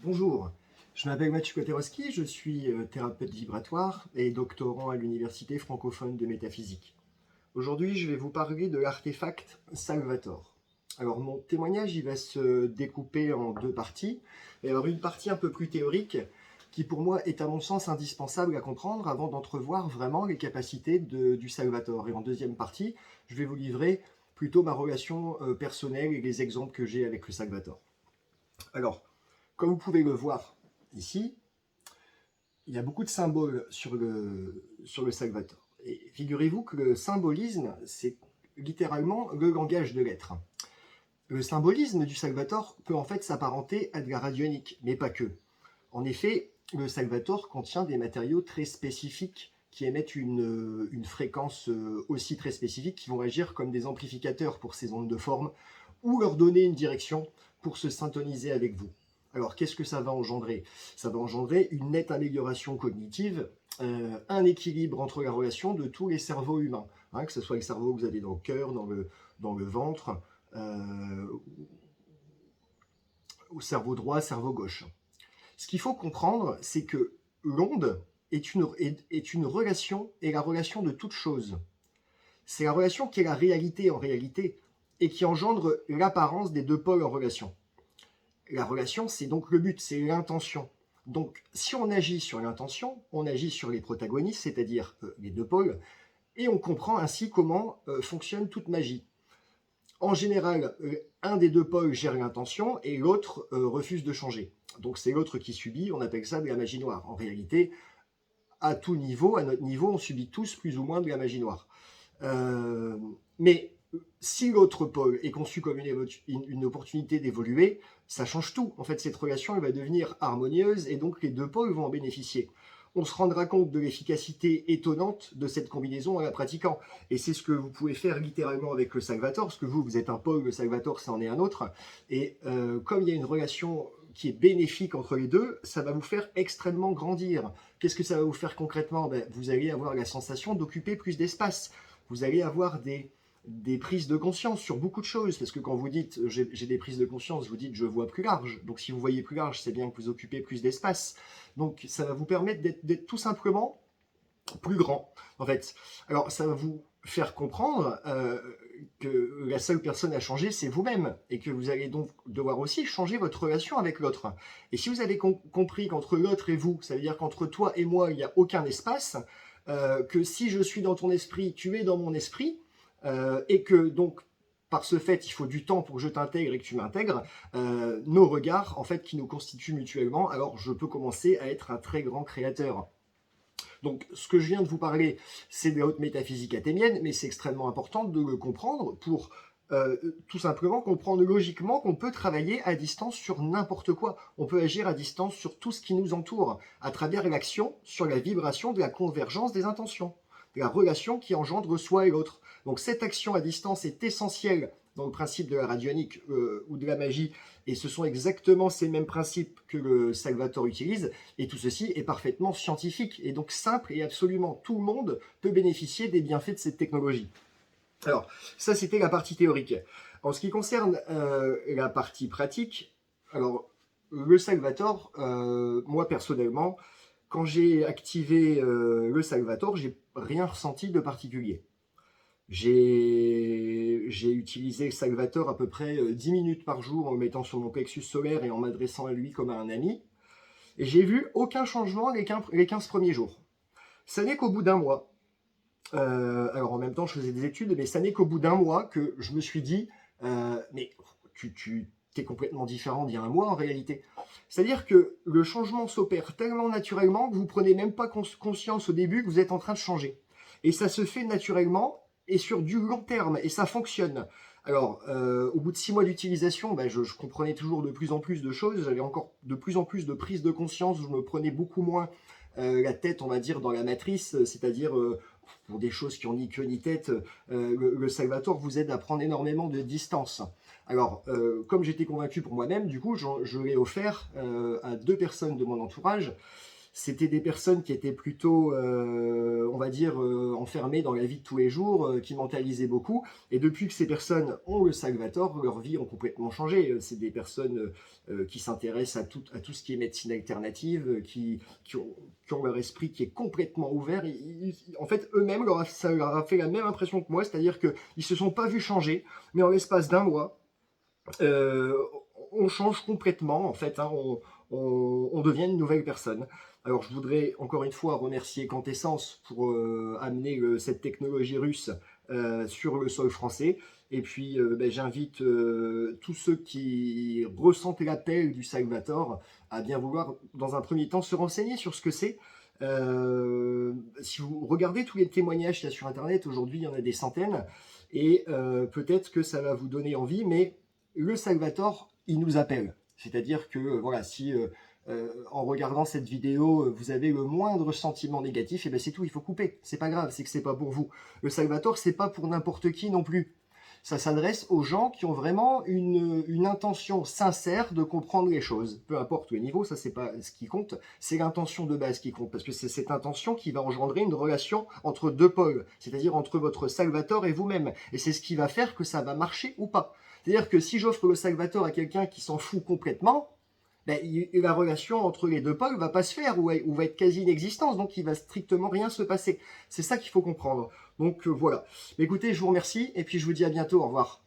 Bonjour, je m'appelle Mathieu Koterowski, je suis thérapeute vibratoire et doctorant à l'Université francophone de métaphysique. Aujourd'hui, je vais vous parler de l'artefact Salvator. Alors, mon témoignage, il va se découper en deux parties. Il va y avoir une partie un peu plus théorique qui, pour moi, est à mon sens indispensable à comprendre avant d'entrevoir vraiment les capacités du Salvator. Et en deuxième partie, je vais vous livrer plutôt ma relation personnelle et les exemples que j'ai avec le Salvator. Alors, comme vous pouvez le voir ici, il y a beaucoup de symboles sur le Salvator. Et figurez-vous que le symbolisme, c'est littéralement le langage de l'être. Le symbolisme du Salvator peut en fait s'apparenter à de la radionique, mais pas que. En effet, le Salvator contient des matériaux très spécifiques qui émettent une fréquence aussi très spécifique, qui vont agir comme des amplificateurs pour ces ondes de forme, ou leur donner une direction pour se syntoniser avec vous. Alors, qu'est-ce que ça va engendrer? Ça va engendrer une nette amélioration cognitive, un équilibre entre la relation de tous les cerveaux humains, hein, que ce soit le cerveau que vous avez dans le cœur, dans le ventre, au cerveau droit, cerveau gauche. Ce qu'il faut comprendre, c'est que l'onde est une relation, et la relation de toute chose. C'est la relation qui est la réalité en réalité, et qui engendre l'apparence des deux pôles en relation. La relation, c'est donc le but, c'est l'intention. Donc, si on agit sur l'intention, on agit sur les protagonistes, c'est-à-dire les deux pôles, et on comprend ainsi comment fonctionne toute magie. En général, un des deux pôles gère l'intention et l'autre refuse de changer. Donc c'est l'autre qui subit, on appelle ça de la magie noire. En réalité, à tout niveau, à notre niveau, on subit tous plus ou moins de la magie noire. Mais si l'autre pôle est conçu comme une opportunité d'évoluer, ça change tout. En fait, cette relation elle va devenir harmonieuse et donc les deux pôles vont en bénéficier. On se rendra compte de l'efficacité étonnante de cette combinaison en la pratiquant. Et c'est ce que vous pouvez faire littéralement avec le Salvator, parce que vous êtes un pôle, le Salvator, ça en est un autre. Et comme il y a une relation qui est bénéfique entre les deux, ça va vous faire extrêmement grandir. Qu'est-ce que ça va vous faire concrètement? Vous allez avoir la sensation d'occuper plus d'espace. Vous allez avoir des prises de conscience sur beaucoup de choses, parce que quand vous dites j'ai des prises de conscience, vous dites je vois plus large. Donc si vous voyez plus large, c'est bien que vous occupez plus d'espace. Donc ça va vous permettre d'être tout simplement plus grand, en fait. Alors ça va vous faire comprendre que la seule personne à changer, c'est vous-même, et que vous allez donc devoir aussi changer votre relation avec l'autre. Et si vous avez compris qu'entre l'autre et vous, ça veut dire qu'entre toi et moi, il n'y a aucun espace, que si je suis dans ton esprit, tu es dans mon esprit, et que donc par ce fait, il faut du temps pour que je t'intègre et que tu m'intègres, nos regards, en fait, qui nous constituent mutuellement, alors je peux commencer à être un très grand créateur. Donc, ce que je viens de vous parler, c'est de la haute métaphysique athénienne, mais c'est extrêmement important de le comprendre pour tout simplement comprendre logiquement qu'on peut travailler à distance sur n'importe quoi. On peut agir à distance sur tout ce qui nous entoure, à travers l'action sur la vibration de la convergence des intentions, de la relation qui engendre soi et l'autre. Donc, cette action à distance est essentielle dans le principe de la radionique ou de la magie, et ce sont exactement ces mêmes principes que le Salvator utilise, et tout ceci est parfaitement scientifique, et donc simple, et absolument tout le monde peut bénéficier des bienfaits de cette technologie. Alors, ça c'était la partie théorique. En ce qui concerne la partie pratique, alors le Salvator, moi personnellement, quand j'ai activé le Salvator, j'ai rien ressenti de particulier. J'ai utilisé Salvator à peu près 10 minutes par jour en me mettant sur mon plexus solaire et en m'adressant à lui comme à un ami. Et j'ai vu aucun changement les 15 premiers jours. Ça n'est qu'au bout d'un mois. Alors en même temps, je faisais des études, mais ça n'est qu'au bout d'un mois que je me suis dit, mais tu es complètement différent d'il y a un mois en réalité. C'est-à-dire que le changement s'opère tellement naturellement que vous prenez même pas conscience au début que vous êtes en train de changer. Et ça se fait naturellement et sur du long terme, et ça fonctionne. Alors, au bout de 6 mois d'utilisation, je comprenais toujours de plus en plus de choses, j'avais encore de plus en plus de prise de conscience, je me prenais beaucoup moins la tête, on va dire, dans la matrice, c'est-à-dire pour des choses qui n'ont ni queue ni tête, le Salvator vous aide à prendre énormément de distance. Alors, comme j'étais convaincu pour moi-même, du coup, je l'ai offert à 2 personnes de mon entourage, c'était des personnes qui étaient plutôt, on va dire, enfermées dans la vie de tous les jours, qui mentalisaient beaucoup. Et depuis que ces personnes ont le Salvator, leur vie ont complètement changé. C'est des personnes qui s'intéressent à tout ce qui est médecine alternative, qui ont leur esprit qui est complètement ouvert. En fait, eux-mêmes, ça leur a fait la même impression que moi, c'est-à-dire qu'ils ne se sont pas vus changer, mais en l'espace d'un mois, euh, on change complètement, en fait, hein, on devient une nouvelle personne. Alors je voudrais encore une fois remercier Quantessence pour amener cette technologie russe sur le sol français. Et puis ben, j'invite tous ceux qui ressentent l'appel du Salvator à bien vouloir, dans un premier temps, se renseigner sur ce que c'est. Si vous regardez tous les témoignages qu'il y a sur Internet, aujourd'hui il y en a des centaines, et peut-être que ça va vous donner envie, mais le Salvator, il nous appelle. C'est-à-dire que, voilà, si en regardant cette vidéo, vous avez le moindre sentiment négatif, et ben c'est tout, il faut couper. C'est pas grave, c'est que c'est pas pour vous. Le Salvator, c'est pas pour n'importe qui non plus. Ça s'adresse aux gens qui ont vraiment une intention sincère de comprendre les choses. Peu importe le niveau, ça c'est pas ce qui compte, c'est l'intention de base qui compte. Parce que c'est cette intention qui va engendrer une relation entre deux pôles, c'est-à-dire entre votre Salvator et vous-même. Et c'est ce qui va faire que ça va marcher ou pas. C'est-à-dire que si j'offre le Salvator à quelqu'un qui s'en fout complètement, ben, la relation entre les deux pôles va pas se faire ou va être quasi inexistante, donc il va strictement rien se passer. C'est ça qu'il faut comprendre. Donc voilà. Mais écoutez, je vous remercie et puis je vous dis à bientôt. Au revoir.